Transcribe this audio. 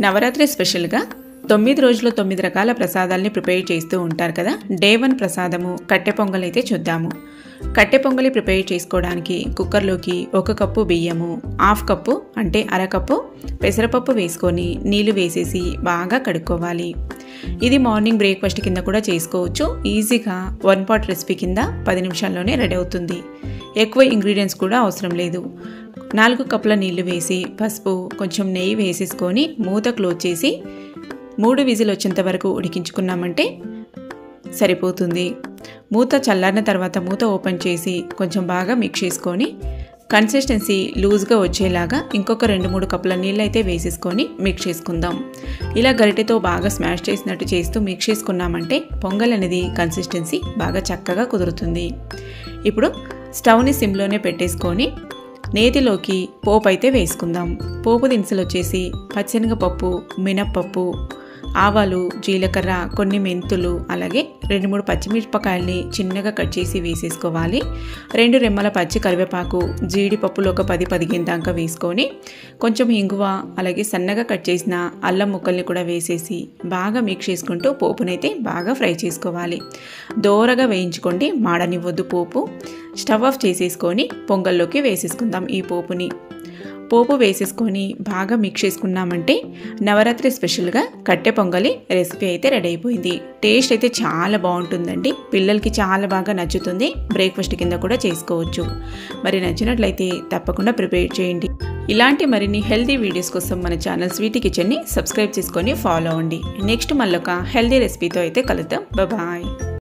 నవరాత్రి స్పెషల్గా 9 రోజులు 9 రకాల ప్రసాదాలని ప్రిపేర్ చేస్తూ ఉంటారు కదా. డే 1 ప్రసాదము కట్టె పొంగల్ అయితే చూద్దాము. కట్టె పొంగలి ప్రిపేర్ చేసుకోవడానికి కుక్కర్లోకి 1 కప్పు బియ్యము, హాఫ్ కప్పు అంటే అరకప్పు పెసరపప్పు వేసుకొని నీళ్లు వేసేసి బాగా కడుక్కోవాలి. ఇది మార్నింగ్ బ్రేక్ఫాస్ట్ కింద కూడా చేసుకోవచ్చు. ఈజీగా 1 పాట్ రెసిపీ కింద 10 నిమిషాల్లోనే రెడీ అవుతుంది. ఎక్కువ ఇంగ్రీడియంట్స్ కూడా అవసరం లేదు. 4 కప్పుల నీళ్లు వేసి పసుపు కొంచెం నెయ్యి వేసేసుకొని మూత క్లోజ్ చేసి 3 విజిల్ వచ్చేంత వరకు ఉడికించుకున్నామంటే సరిపోతుంది. మూత చల్లారిన తర్వాత మూత ఓపెన్ చేసి కొంచెం బాగా మిక్స్ చేసుకొని కన్సిస్టెన్సీ లూజ్గా వచ్చేలాగా ఇంకొక 2-3 కప్పుల నీళ్ళు అయితే వేసేసుకొని మిక్స్ చేసుకుందాం. ఇలా గరిటెతో బాగా స్మాష్ చేసినట్టు చేస్తూ మిక్స్ చేసుకున్నామంటే పొంగల్ అనేది కన్సిస్టెన్సీ బాగా చక్కగా కుదురుతుంది. ఇప్పుడు స్టవ్ని సిమ్లోనే పెట్టేసుకొని నేతిలోకి పోపు అయితే వేసుకుందాం. పోపు దినుసులు వచ్చేసి పచ్చెనగపప్పు, మినప్పప్పు, ఆవాలు, జీలకర్ర, కొన్ని మెంతులు, అలాగే 2-3 పచ్చిమిరపకాయల్ని చిన్నగా కట్ చేసి వేసేసుకోవాలి. 2 రెమ్మల పచ్చి కరివేపాకు, జీడిపప్పులు ఒక 10-15 దాకా వేసుకొని కొంచెం ఇంగువ, అలాగే సన్నగా కట్ చేసిన అల్లం ముక్కల్ని కూడా వేసేసి బాగా మిక్స్ చేసుకుంటూ పోపునైతే బాగా ఫ్రై చేసుకోవాలి. దోరగా వేయించుకోండి, మాడనివ్వద్దు పోపు. స్టవ్ ఆఫ్ చేసేసుకొని పొంగల్లోకి వేసేసుకుందాం. ఈ పోపు వేసేసుకొని బాగా మిక్స్ చేసుకున్నామంటే నవరాత్రి స్పెషల్గా కట్టె పొంగలి రెసిపీ అయితే రెడీ అయిపోయింది. టేస్ట్ అయితే చాలా బాగుంటుందండి. పిల్లలకి చాలా బాగా నచ్చుతుంది. బ్రేక్ఫాస్ట్ కింద కూడా చేసుకోవచ్చు. మరి నచ్చినట్లయితే తప్పకుండా ప్రిపేర్ చేయండి. ఇలాంటి మరిన్ని హెల్తీ వీడియోస్ కోసం మన ఛానల్ స్వీటీ కిచెన్ని సబ్స్క్రైబ్ చేసుకొని ఫాలో అవ్వండి. నెక్స్ట్ మళ్ళొక హెల్తీ రెసిపీతో అయితే కలుద్దాం. బాయ్.